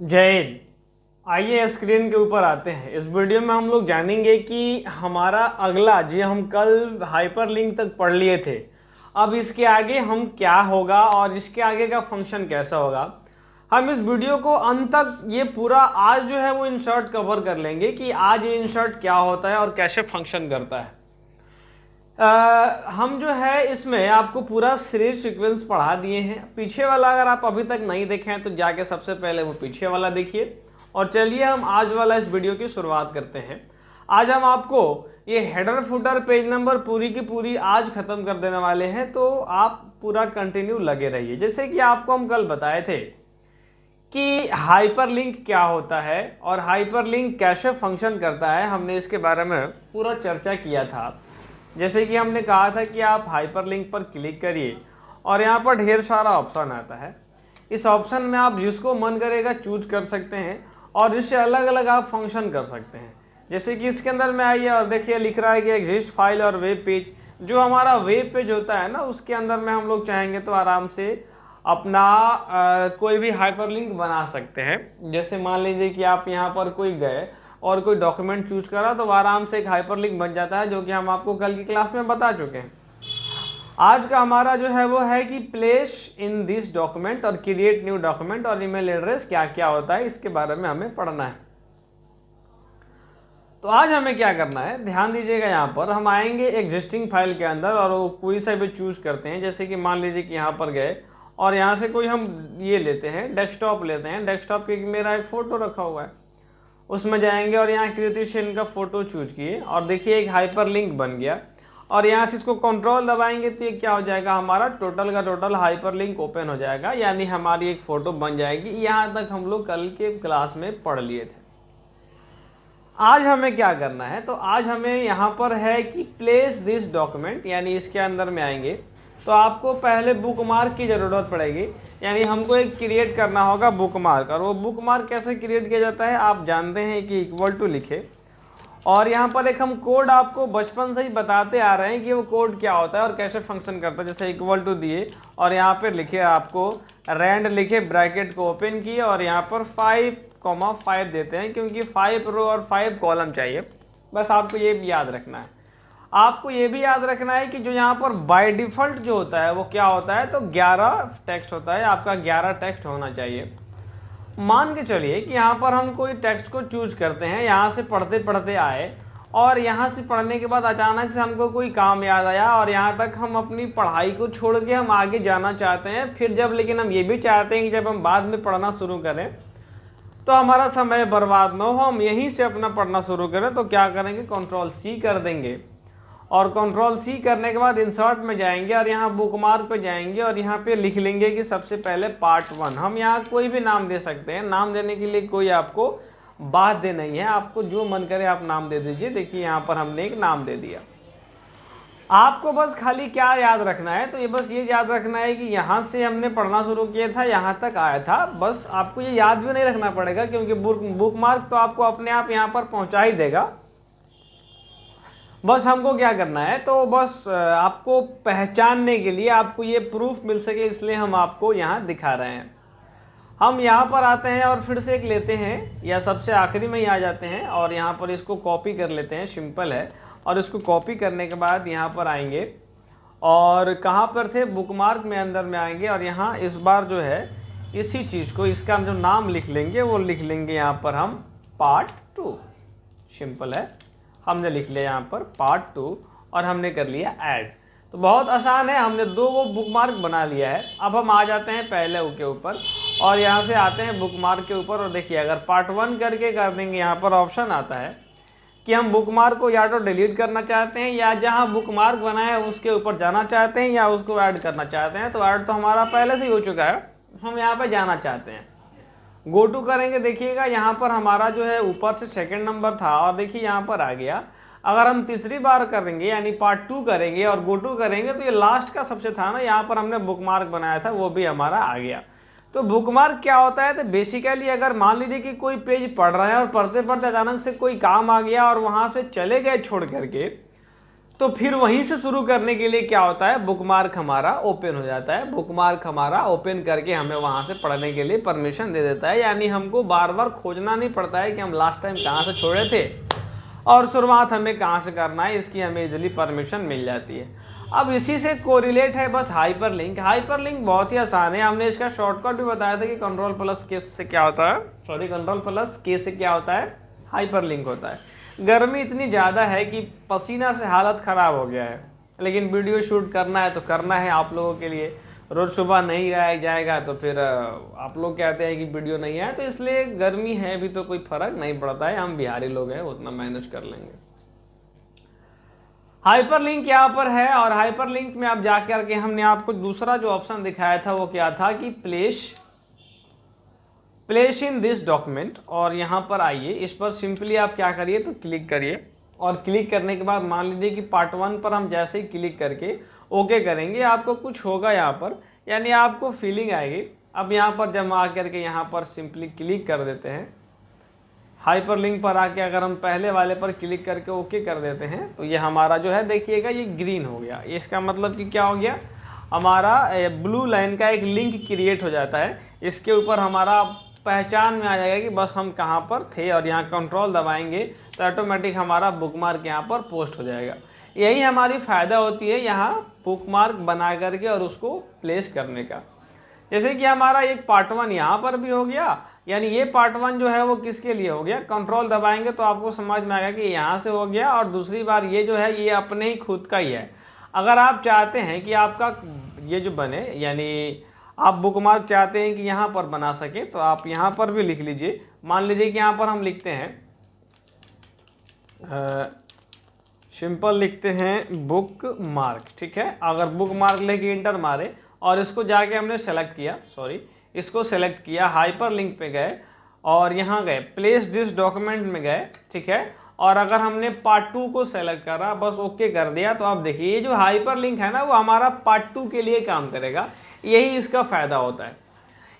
जय हिंद। आइए स्क्रीन के ऊपर आते हैं। इस वीडियो में हम लोग जानेंगे कि हमारा अगला जी हम कल हाइपरलिंक तक पढ़ लिए थे, अब इसके आगे हम क्या होगा और इसके आगे का फंक्शन कैसा होगा। हम इस वीडियो को अंत तक ये पूरा आज जो है वो इंसर्ट कवर कर लेंगे कि आज ये इंसर्ट क्या होता है और कैसे फंक्शन करता है। हम जो है इसमें आपको पूरा सीरीज सीक्वेंस पढ़ा दिए हैं। पीछे वाला अगर आप अभी तक नहीं देखे हैं तो जाके सबसे पहले वो पीछे वाला देखिए। और चलिए हम आज वाला इस वीडियो की शुरुआत करते हैं। आज हम आपको ये हेडर फुटर पेज नंबर पूरी की पूरी आज खत्म कर देने वाले हैं, तो आप पूरा कंटिन्यू लगे रहिए। जैसे कि आपको हम कल बताए थे कि हाइपरलिंक क्या होता है और हाइपरलिंक कैसे फंक्शन करता है, हमने इसके बारे में पूरा चर्चा किया था। जैसे कि हमने कहा था कि आप हाइपरलिंक पर क्लिक करिए और यहाँ पर ढेर सारा ऑप्शन आता है। इस ऑप्शन में आप जिसको मन करेगा चूज कर सकते हैं और इससे अलग अलग आप फंक्शन कर सकते हैं। जैसे कि इसके अंदर में आइए और देखिए लिख रहा है कि एग्जिस्ट फाइल और वेब पेज। जो हमारा वेब पेज होता है ना, उसके अंदर में हम लोग चाहेंगे तो आराम से अपना कोई भी हाइपरलिंक बना सकते हैं। जैसे मान लीजिए कि आप यहाँ पर कोई गए और कोई डॉक्यूमेंट चूज करा तो आराम से एक हाइपरलिंक बन जाता है, जो कि हम आपको कल की क्लास में बता चुके हैं। आज का हमारा जो है वो है कि प्लेस इन दिस डॉक्यूमेंट और क्रिएट न्यू डॉक्यूमेंट और ईमेल एड्रेस क्या क्या होता है, इसके बारे में हमें पढ़ना है। तो आज हमें क्या करना है, ध्यान दीजिएगा। यहाँ पर हम आएंगे एग्जिस्टिंग फाइल के अंदर और वो कोई सा भी चूज करते हैं। जैसे कि मान लीजिए कि यहाँ पर गए और यहाँ से कोई हम ये लेते हैं, डेस्कटॉप लेते हैं। डेस्कटॉप पे मेरा एक फोटो रखा हुआ है, उसमें जाएंगे और यहाँ कृति सेन का फोटो चूज किए और देखिए एक हाइपरलिंक बन गया। और यहाँ से इसको कंट्रोल दबाएंगे तो ये क्या हो जाएगा, हमारा टोटल का टोटल हाइपरलिंक ओपन हो जाएगा, यानी हमारी एक फोटो बन जाएगी। यहाँ तक हम लोग कल के क्लास में पढ़ लिए थे। आज हमें क्या करना है, तो आज हमें यहाँ पर है कि प्लेस दिस डॉक्यूमेंट, यानी इसके अंदर में आएंगे तो आपको पहले बुकमार्क की ज़रूरत पड़ेगी। यानी हमको एक क्रिएट करना होगा बुकमार्क। और वो बुकमार्क कैसे क्रिएट किया जाता है, आप जानते हैं कि इक्वल टू लिखे और यहाँ पर एक हम कोड आपको बचपन से ही बताते आ रहे हैं कि वो कोड क्या होता है और कैसे फंक्शन करता है। जैसे इक्वल टू दिए और यहाँ पर लिखे आपको रैंड लिखे, ब्रैकेट को ओपन किए और यहाँ पर 5,5 देते हैं, क्योंकि 5 रो और 5 कॉलम चाहिए। बस आपको ये भी याद रखना है। आपको ये भी याद रखना है कि जो यहाँ पर बाय डिफॉल्ट जो होता है वो क्या होता है, तो 11 टेक्स्ट होता है। आपका 11 टेक्स्ट होना चाहिए। मान के चलिए कि यहाँ पर हम कोई टेक्स्ट को चूज करते हैं, यहाँ से पढ़ते पढ़ते आए और यहाँ से पढ़ने के बाद अचानक से हमको कोई काम याद आया और यहाँ तक हम अपनी पढ़ाई को छोड़ के हम आगे जाना चाहते हैं। फिर जब लेकिन हम ये भी चाहते हैं कि जब हम बाद में पढ़ना शुरू करें तो हमारा समय बर्बाद ना हो, हम यहीं से अपना पढ़ना शुरू करें, तो क्या करेंगे, कंट्रोल सी कर देंगे। और कंट्रोल सी करने के बाद इंसर्ट में जाएंगे और यहाँ बुकमार्क पे जाएंगे और यहाँ पे लिख लेंगे कि सबसे पहले पार्ट 1। हम यहाँ कोई भी नाम दे सकते हैं, नाम देने के लिए कोई आपको बाध्य नहीं है, आपको जो मन करे आप नाम दे दीजिए। देखिए यहाँ पर हमने एक नाम दे दिया। आपको बस खाली क्या याद रखना है, तो ये बस ये याद रखना है कि यहाँ से हमने पढ़ना शुरू किया था, यहाँ तक आया था। बस आपको ये याद भी नहीं रखना पड़ेगा, क्योंकि बुकमार्क तो आपको अपने आप यहाँ पर पहुँचा ही देगा। बस हमको क्या करना है, तो बस आपको पहचानने के लिए, आपको ये प्रूफ मिल सके, इसलिए हम आपको यहाँ दिखा रहे हैं। हम यहाँ पर आते हैं और फिर से एक लेते हैं, या सबसे आखिरी में ही आ जाते हैं और यहाँ पर इसको कॉपी कर लेते हैं, सिंपल है। और इसको कॉपी करने के बाद यहाँ पर आएंगे और कहाँ पर थे, बुकमार्क में अंदर में आएंगे और यहाँ इस बार जो है इसी चीज़ को, इसका जो नाम लिख लेंगे वो लिख लेंगे यहाँ पर हम पार्ट 2। सिंपल है, हमने लिख लिया यहाँ पर पार्ट 2 और हमने कर लिया ऐड। तो बहुत आसान है, हमने 2 वो बुकमार्क बना लिया है। अब हम आ जाते हैं पहले के ऊपर और यहाँ से आते हैं बुकमार्क के ऊपर और देखिए अगर पार्ट 1 करके कर देंगे, यहाँ पर ऑप्शन आता है कि हम बुकमार्क को या तो डिलीट करना चाहते हैं या जहाँ बुकमार्क बनाया है उसके ऊपर जाना चाहते हैं या उसको ऐड करना चाहते हैं। तो ऐड तो हमारा पहले से ही हो चुका है, हम यहाँ पर जाना चाहते हैं। गो टू करेंगे, देखिएगा यहाँ पर हमारा जो है ऊपर से सेकंड नंबर था और देखिए यहाँ पर आ गया। अगर हम तीसरी बार करेंगे यानी पार्ट 2 करेंगे और गो टू करेंगे तो ये लास्ट का सबसे था ना, यहाँ पर हमने बुकमार्क बनाया था, वो भी हमारा आ गया। तो बुकमार्क क्या होता है, तो बेसिकली अगर मान लीजिए कि कोई पेज पढ़ रहे हैं और पढ़ते पढ़ते अचानक से कोई काम आ गया और वहाँ से चले गए छोड़ करके, तो फिर वहीं से शुरू करने के लिए क्या होता है, बुकमार्क हमारा ओपन हो जाता है। बुकमार्क हमारा ओपन करके हमें वहां से पढ़ने के लिए परमिशन दे देता है, यानी हमको बार बार खोजना नहीं पड़ता है कि हम लास्ट टाइम कहाँ से छोड़े थे और शुरुआत हमें कहाँ से करना है, इसकी हमें इजीली परमिशन मिल जाती है। अब इसी से कोरिलेट है बस हाइपरलिंक। हाइपरलिंक बहुत ही आसान है, हमने इसका शॉर्टकट भी बताया था कि कंट्रोल प्लस के से क्या होता है, सॉरी कंट्रोल प्लस के से क्या होता है, हाइपरलिंक होता है। गर्मी इतनी ज़्यादा है कि पसीना से हालत ख़राब हो गया है, लेकिन वीडियो शूट करना है तो करना है आप लोगों के लिए। रोज़ सुबह नहीं रहा जाएगा तो फिर आप लोग कहते हैं कि वीडियो नहीं आए, तो इसलिए गर्मी है भी तो कोई फ़र्क नहीं पड़ता है, हम बिहारी लोग हैं उतना मैनेज कर लेंगे। हाइपरलिंक यहाँ पर है और हाइपरलिंक में आप जाकर के हमने आपको दूसरा जो ऑप्शन दिखाया था वो क्या था कि प्लेस इन दिस डॉक्यूमेंट, और यहाँ पर आइए, इस पर सिंपली आप क्या करिए तो क्लिक करिए, और क्लिक करने के बाद मान लीजिए कि पार्ट 1 पर हम जैसे ही क्लिक करके ओके करेंगे आपको कुछ होगा यहाँ पर, यानी आपको फीलिंग आएगी। अब यहाँ पर जब आ करके यहाँ पर सिंपली क्लिक कर देते हैं, हाइपरलिंक पर आके अगर हम पहले वाले पर क्लिक करके ओके कर देते हैं तो ये हमारा जो है देखिएगा ये ग्रीन हो गया। इसका मतलब कि क्या हो गया, हमारा ब्लू लाइन का एक लिंक क्रिएट हो जाता है, इसके ऊपर हमारा पहचान में आ जाएगा कि बस हम कहाँ पर थे, और यहाँ कंट्रोल दबाएंगे तो ऑटोमेटिक हमारा बुकमार्क यहाँ पर पोस्ट हो जाएगा। यही हमारी फ़ायदा होती है यहाँ बुकमार्क बना करके और उसको प्लेस करने का। जैसे कि हमारा एक पार्ट 1 यहाँ पर भी हो गया, यानी ये पार्ट 1 जो है वो किसके लिए हो गया, कंट्रोल दबाएंगे तो आपको समझ में आएगा कि यहाँ से हो गया, और दूसरी बार ये जो है ये अपने ही खुद का ही है। अगर आप चाहते हैं कि आपका ये जो बने, यानी आप बुकमार्क चाहते हैं कि यहाँ पर बना सके, तो आप यहाँ पर भी लिख लीजिए। मान लीजिए कि यहाँ पर हम लिखते हैं सिंपल लिखते हैं बुक मार्क, ठीक है। अगर बुक मार्क लेके इंटर मारे और इसको जाके हमने सेलेक्ट किया, इसको सेलेक्ट किया, हाइपर लिंक पे गए और यहाँ गए प्लेस दिस डॉक्यूमेंट में गए, ठीक है। और अगर हमने पार्ट 2 को सेलेक्ट करा, बस ओके कर दिया, तो आप देखिए ये जो हाइपर लिंक है ना वो हमारा पार्ट 2 के लिए काम करेगा। यही इसका फायदा होता है।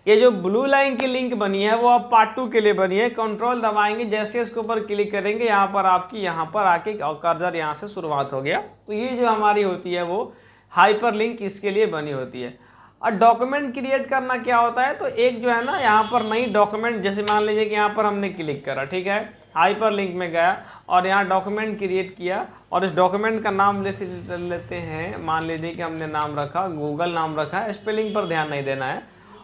ये जो ब्लू लाइन की लिंक बनी है वो आप पार्ट 2 के लिए बनी है। कंट्रोल दबाएंगे, जैसे इसके ऊपर क्लिक करेंगे यहाँ पर आपकी यहाँ पर आके कर्सर यहाँ से शुरुआत हो गया। तो ये जो हमारी होती है वो हाइपर लिंक इसके लिए बनी होती है। और डॉक्यूमेंट क्रिएट करना क्या होता है, तो एक जो है ना यहाँ पर नई डॉक्यूमेंट, जैसे मान लीजिए कि यहाँ पर हमने क्लिक करा, ठीक है, हाइपर लिंक में गया और यहाँ डॉक्यूमेंट क्रिएट किया, और इस डॉक्यूमेंट का नाम लिख लेते हैं। मान लीजिए कि हमने नाम रखा, गूगल नाम रखा है, स्पेलिंग पर ध्यान नहीं देना है।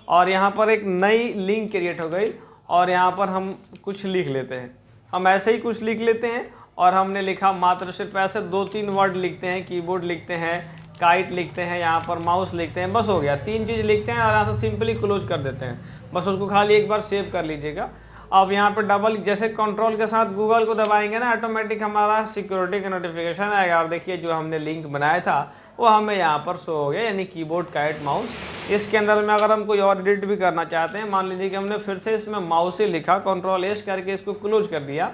और यहाँ पर एक नई लिंक क्रिएट हो गई और यहाँ पर हम कुछ लिख लेते हैं। हम ऐसे ही कुछ लिख लेते हैं और हमने लिखा मात्र सिर्फ ऐसे 2-3 वर्ड लिखते हैं, कीबोर्ड लिखते हैं, काइट लिखते हैं, यहाँ पर माउस लिखते हैं, बस हो गया। 3 चीज़ लिखते हैं और यहाँ से सिंपली क्लोज कर देते हैं। बस उसको खाली एक बार सेव कर लीजिएगा। अब यहाँ पर डबल, जैसे कंट्रोल के साथ गूगल को दबाएंगे ना, ऑटोमेटिक हमारा सिक्योरिटी का नोटिफिकेशन आएगा और देखिए जो हमने लिंक बनाया था वो हमें यहाँ पर शो हो गया, यानी कीबोर्ड, काइट, माउस। इसके अंदर में अगर हम कोई और एडिट भी करना चाहते हैं, मान लीजिए कि हमने फिर से इसमें माउस ही लिखा, कंट्रोल एस करके इसको क्लोज कर दिया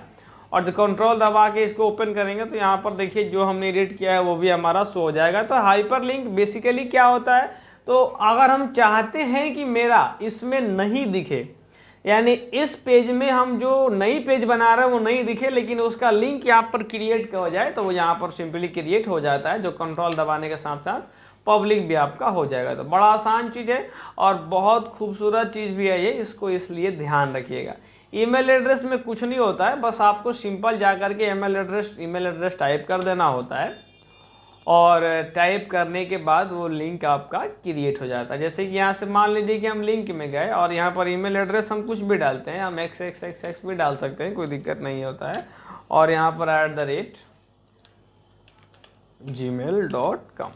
और कंट्रोल दबा के इसको ओपन करेंगे तो यहाँ पर देखिए जो हमने एडिट किया है वो भी हमारा शो हो जाएगा। तो हाइपर लिंक बेसिकली क्या होता है, तो अगर हम चाहते हैं कि मेरा इसमें नहीं दिखे, यानी इस पेज में हम जो नई पेज बना रहे हैं वो नहीं दिखे, लेकिन उसका लिंक यहाँ पर क्रिएट हो जाए, तो वो यहाँ पर सिंपली क्रिएट हो जाता है, जो कंट्रोल दबाने के साथ साथ पब्लिक भी आपका हो जाएगा। तो बड़ा आसान चीज़ है और बहुत खूबसूरत चीज़ भी है ये, इसको इसलिए ध्यान रखिएगा। ईमेल एड्रेस में कुछ नहीं होता है, बस आपको सिंपल जा कर के ईमेल एड्रेस टाइप कर देना होता है और टाइप करने के बाद वो लिंक आपका क्रिएट हो जाता है। जैसे कि यहाँ से मान लीजिए कि हम लिंक में गए और यहाँ पर ईमेल एड्रेस हम कुछ भी डालते हैं, हम XXXX भी डाल सकते हैं, कोई दिक्कत नहीं होता है। और यहाँ पर @gmail.com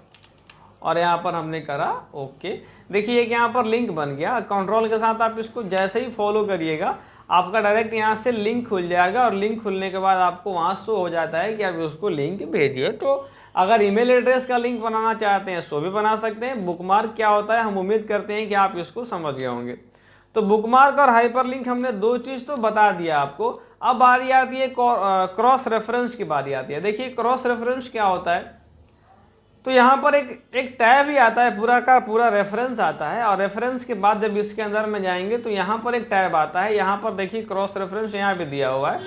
और यहाँ पर हमने करा ओके। देखिए कि यहाँ पर लिंक बन गया। कंट्रोल के साथ आप इसको जैसे ही फॉलो करिएगा आपका डायरेक्ट यहाँ से लिंक खुल जाएगा और लिंक खुलने के बाद आपको वहाँ शो हो जाता है कि आप उसको लिंक भेजिए। तो अगर ईमेल एड्रेस का लिंक बनाना चाहते हैं सो भी बना सकते हैं। बुकमार्क क्या होता है हम उम्मीद करते हैं कि आप इसको समझ गए होंगे। तो बुकमार्क और हाइपरलिंक हमने 2 चीज़ तो बता दिया आपको। अब बारी आती है क्रॉस रेफरेंस की बारी आती है। देखिए क्रॉस रेफरेंस क्या होता है, तो यहाँ पर एक टैब ही आता है, पूरा का पूरा रेफरेंस आता है और रेफरेंस के बाद जब इसके अंदर में जाएंगे तो यहाँ पर एक टैब आता है। यहाँ पर देखिए क्रॉस रेफरेंस यहाँ भी दिया हुआ है।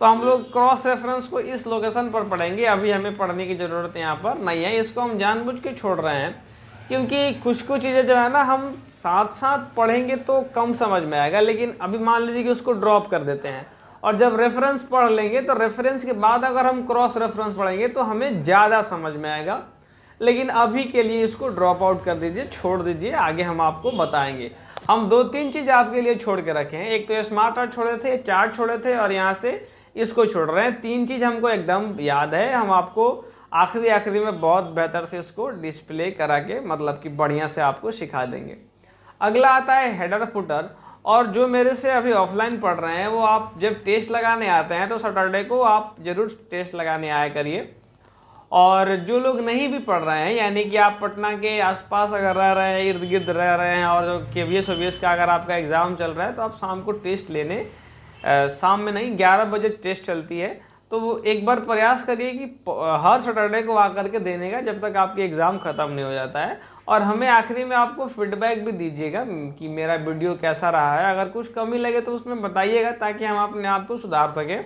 तो हम लोग क्रॉस रेफरेंस को इस लोकेशन पर पढ़ेंगे, अभी हमें पढ़ने की ज़रूरत यहाँ पर नहीं है, इसको हम जानबूझ के छोड़ रहे हैं क्योंकि कुछ कुछ चीज़ें जो है ना हम साथ साथ पढ़ेंगे तो कम समझ में आएगा, लेकिन अभी मान लीजिए कि उसको ड्रॉप कर देते हैं और जब रेफरेंस पढ़ लेंगे तो रेफरेंस के बाद अगर हम क्रॉस रेफरेंस पढ़ेंगे तो हमें ज़्यादा समझ में आएगा। लेकिन अभी के लिए इसको ड्रॉप आउट कर दीजिए, छोड़ दीजिए, आगे हम आपको बताएंगे। हम 2-3 चीज़ आपके लिए छोड़ के रखे हैं, एक तो स्मार्ट आर्ट छोड़े थे, चार्ट छोड़े थे और यहाँ से इसको छोड़ रहे हैं। 3 चीज़ हमको एकदम याद है, हम आपको आखिरी में बहुत बेहतर से इसको डिस्प्ले करा के मतलब कि बढ़िया से आपको सिखा देंगे। अगला आता है हेडर फुटर, और जो मेरे से अभी ऑफलाइन पढ़ रहे हैं वो आप जब टेस्ट लगाने आते हैं तो सैटरडे को आप जरूर टेस्ट लगाने आया करिए। और जो लोग नहीं भी पढ़ रहे हैं, यानी कि आप पटना के आसपास अगर रह रहे हैं, इर्द गिर्द रह रहे हैं और जो KVS OVS का अगर आपका एग्ज़ाम चल रहा है तो आप शाम को टेस्ट लेने, शाम में नहीं 11 बजे टेस्ट चलती है, तो वो एक बार प्रयास करिए कि हर सैटरडे को आकर के देने का जब तक आपकी एग्ज़ाम ख़त्म नहीं हो जाता है। और हमें आखिरी में आपको फीडबैक भी दीजिएगा कि मेरा वीडियो कैसा रहा है, अगर कुछ कमी लगे तो उसमें बताइएगा ताकि हम अपने आप को सुधार सकें,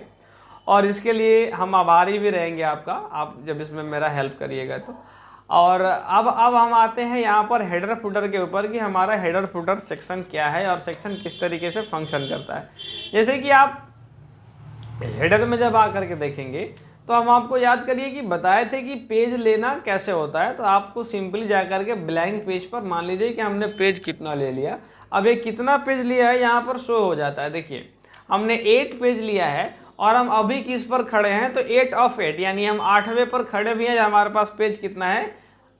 और इसके लिए हम आभारी भी रहेंगे आपका, आप जब इसमें मेरा हेल्प करिएगा तो। और अब हम आते हैं यहाँ पर हेडर फुटर के ऊपर कि हमारा हेडर फुटर सेक्शन क्या है और सेक्शन किस तरीके से फंक्शन करता है। जैसे कि आप हेडर में जब आकर के देखेंगे तो हम आपको याद करिए कि बताए थे कि पेज लेना कैसे होता है, तो आपको सिंपली जा करके ब्लैंक पेज पर मान लीजिए कि हमने पेज कितना ले लिया, अब ये कितना पेज लिया है यहाँ पर शो हो जाता है। देखिए हमने 8 पेज लिया है और हम अभी किस पर खड़े हैं, तो 8 of 8, यानी हम 8वें पर खड़े भी हैं, हमारे पास पेज कितना है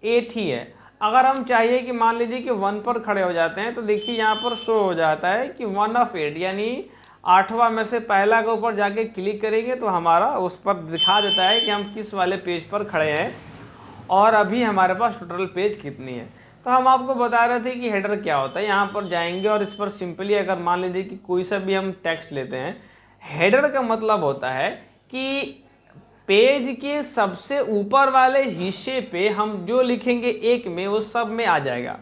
8 ही है। अगर हम चाहिए कि मान लीजिए कि 1 पर खड़े हो जाते हैं तो देखिए यहाँ पर शो हो जाता है कि 1 of 8, यानी 8वां में से पहला के ऊपर जाके क्लिक करेंगे तो हमारा उस पर दिखा देता है कि हम किस वाले पेज पर खड़े हैं और अभी हमारे पास टोटल पेज कितनी है। तो हम आपको बता रहे थे कि हेडर क्या होता है। यहाँ पर जाएंगे और इस पर सिंपली अगर मान लीजिए कि कोई सा भी हम टेक्स्ट लेते हैं, हेडर का मतलब होता है कि पेज के सबसे ऊपर वाले हिस्से पे हम जो लिखेंगे एक में वो सब में आ जाएगा।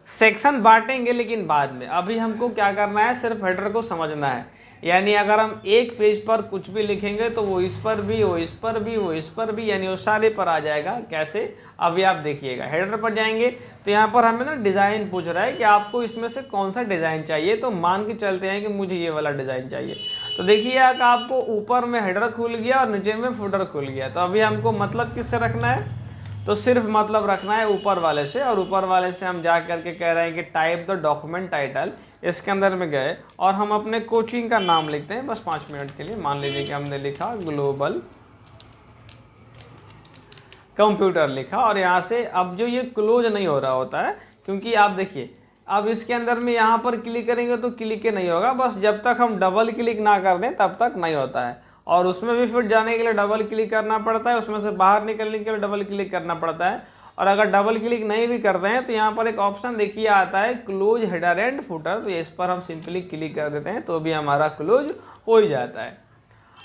सेक्शन बांटेंगे लेकिन बाद में, अभी हमको क्या करना है, सिर्फ हेडर को समझना है। यानी अगर हम एक पेज पर कुछ भी लिखेंगे तो वो इस पर भी, वो इस पर भी, वो इस पर भी, यानी वो सारे पर आ जाएगा। कैसे, अभी आप देखिएगा। हेडर पर जाएंगे तो यहाँ पर हमें ना डिज़ाइन पूछ रहा है कि आपको इसमें से कौन सा डिज़ाइन चाहिए, तो मान के चलते हैं कि मुझे ये वाला डिज़ाइन चाहिए। तो देखिए आपको ऊपर में हेडर खुल गया और नीचे में फुटर खुल गया। तो अभी हमको मतलब किससे रखना है, तो सिर्फ मतलब रखना है ऊपर वाले से, और ऊपर वाले से हम जा करके कह रहे हैं कि टाइप द डॉक्यूमेंट टाइटल। इसके अंदर में गए और हम अपने कोचिंग का नाम लिखते हैं बस 5 मिनट के लिए। मान लीजिए कि हमने लिखा ग्लोबल कंप्यूटर लिखा, और यहाँ से अब जो ये क्लोज नहीं हो रहा होता है क्योंकि आप देखिए अब इसके अंदर में यहाँ पर क्लिक करेंगे तो क्लिक नहीं होगा, बस जब तक हम डबल क्लिक ना कर दें तब तक नहीं होता है। और उसमें भी फिर जाने के लिए डबल क्लिक करना पड़ता है, उसमें से बाहर निकलने के लिए डबल क्लिक करना पड़ता है। और अगर डबल क्लिक नहीं भी करते हैं तो यहाँ पर एक ऑप्शन देखिए आता है क्लोज हेडर एंड फुटर, तो इस पर हम सिंपली क्लिक कर देते हैं तो भी हमारा क्लोज हो ही जाता है।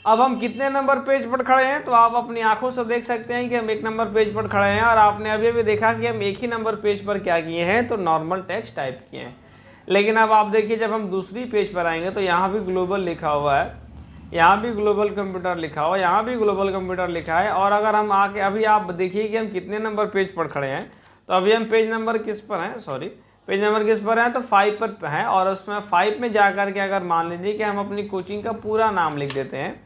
अब हम कितने नंबर पेज पर खड़े हैं, तो आप अपनी आंखों से देख सकते हैं कि हम 1 नंबर पेज पर खड़े हैं, और आपने अभी भी देखा कि हम 1 ही नंबर पेज पर क्या किए हैं, तो नॉर्मल टेक्स्ट टाइप किए हैं। लेकिन अब आप देखिए जब हम दूसरी पेज पर आएंगे तो यहाँ भी ग्लोबल लिखा हुआ है, यहाँ भी ग्लोबल कंप्यूटर लिखा हुआ है, यहाँ भी ग्लोबल कंप्यूटर लिखा है। और अगर हम आके अभी आप देखिए कि हम कितने नंबर पेज पर खड़े हैं, तो अभी हम पेज नंबर किस पर हैं, पेज नंबर किस पर है, तो 5 पर हैं। और उसमें 5 में जा कर के अगर मान लीजिए कि हम अपनी कोचिंग का पूरा नाम लिख देते हैं,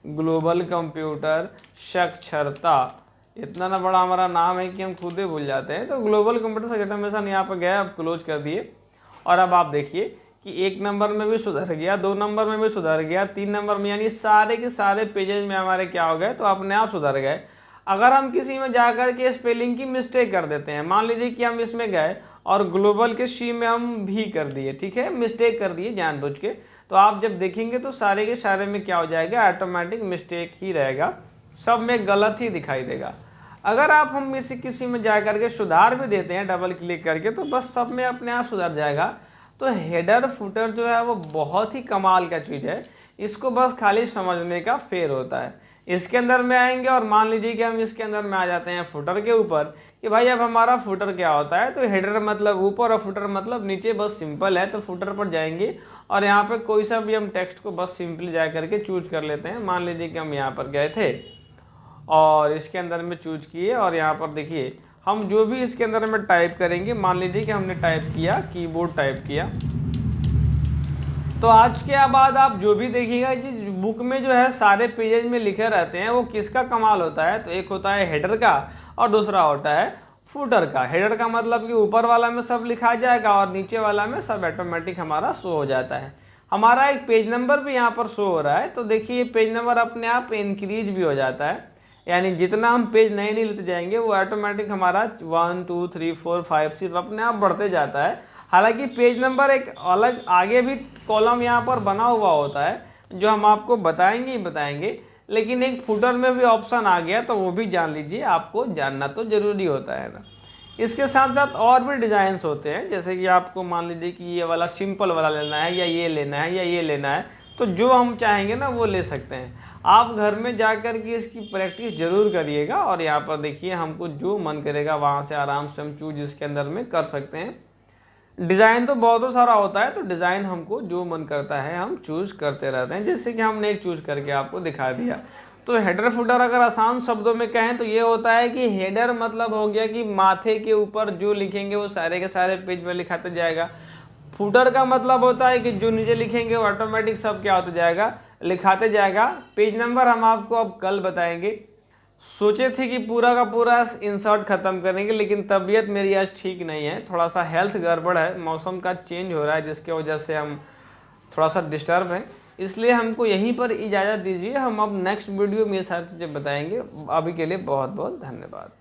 ग्लोबल कंप्यूटर साक्षरता, इतना ना बड़ा हमारा नाम है कि हम खुद ही भूल जाते हैं। तो ग्लोबल कंप्यूटर साक्षरता मिशन यहाँ पर गया, अब क्लोज कर दिए। और अब आप देखिए कि 1 नंबर में भी सुधर गया, 2 नंबर में भी सुधर गया, 3 नंबर में, यानी सारे के सारे पेजेज में हमारे क्या हो गए, तो अपने आप सुधर गए। अगर हम किसी में जाकर के स्पेलिंग की मिस्टेक कर देते हैं, मान लीजिए कि हम इसमें गए और ग्लोबल के सी में हम भी कर दिए, ठीक है, मिस्टेक कर दिए जानबूझ के, तो आप जब देखेंगे तो सारे के सारे में क्या हो जाएगा, ऑटोमेटिक मिस्टेक ही रहेगा, सब में गलत ही दिखाई देगा। अगर आप हम में से किसी में जा करके सुधार भी देते हैं डबल क्लिक करके, तो बस सब में अपने आप सुधर जाएगा। तो हेडर फुटर जो है वो बहुत ही कमाल का चीज़ है, इसको बस खाली समझने का फेर होता है। इसके अंदर में आएंगे और मान लीजिए कि हम इसके अंदर में आ जाते हैं फुटर के ऊपर, कि भाई अब हमारा फुटर क्या होता है, तो हेडर मतलब ऊपर और फुटर मतलब नीचे, बस सिंपल है। तो फुटर पर जाएंगे और यहाँ पे कोई सा भी हम टेक्स्ट को बस सिंपली जा करके चूज कर लेते हैं। मान लीजिए कि हम यहाँ पर गए थे और इसके अंदर में चूज किए, और यहाँ पर देखिए हम जो भी इसके अंदर में टाइप करेंगे, मान लीजिए कि हमने टाइप किया, कीबोर्ड टाइप किया, तो आज के बाद आप जो भी देखिएगा जी बुक में जो है सारे पेजेज में लिखे रहते हैं, वो किसका कमाल होता है, तो एक होता है हेडर का और दूसरा होता है फुटर का। हेडर का मतलब कि ऊपर वाला में सब लिखा जाएगा और नीचे वाला में सब ऑटोमेटिक हमारा शो हो जाता है। हमारा एक पेज नंबर भी यहाँ पर शो हो रहा है, तो देखिए पेज नंबर अपने आप इंक्रीज भी हो जाता है, यानी जितना हम पेज नए नहीं लेते जाएंगे वो ऑटोमेटिक हमारा 1 2 3 4 5 6 अपने आप बढ़ते जाता है। हालांकि पेज नंबर एक अलग आगे भी कॉलम यहाँ पर बना हुआ होता है जो हम आपको बताएंगे ही बताएंगे, लेकिन एक फुटर में भी ऑप्शन आ गया तो वो भी जान लीजिए, आपको जानना तो जरूरी होता है ना। इसके साथ साथ और भी डिज़ाइंस होते हैं, जैसे कि आपको मान लीजिए कि ये वाला सिंपल वाला लेना है या ये लेना है या ये लेना है, तो जो हम चाहेंगे ना वो ले सकते हैं। आप घर में जा कर के इसकी प्रैक्टिस जरूर करिएगा, और यहाँ पर देखिए हमको जो मन करेगा वहाँ से आराम से हम चूज इसके अंदर में कर सकते हैं। डिज़ाइन तो बहुत सारा होता है, तो डिज़ाइन हमको जो मन करता है हम चूज करते रहते हैं, जैसे कि हमने एक चूज करके आपको दिखा दिया। तो हेडर फुटर अगर आसान शब्दों में कहें तो ये होता है कि हेडर मतलब हो गया कि माथे के ऊपर जो लिखेंगे वो सारे के सारे पेज में लिखाते जाएगा। फुटर का मतलब होता है कि जो नीचे लिखेंगे वो ऑटोमेटिक सब क्या होता जाएगा, लिखाते जाएगा। पेज नंबर हम आपको अब कल बताएंगे। सोचे थे कि पूरा का पूरा इंसर्ट खत्म करेंगे, लेकिन तबीयत मेरी आज ठीक नहीं है, थोड़ा सा हेल्थ गड़बड़ है, मौसम का चेंज हो रहा है जिसके वजह से हम थोड़ा सा डिस्टर्ब हैं, इसलिए हमको यहीं पर इजाज़त दीजिए। हम अब नेक्स्ट वीडियो में ये सारी चीज़ें बताएंगे। अभी के लिए बहुत बहुत धन्यवाद।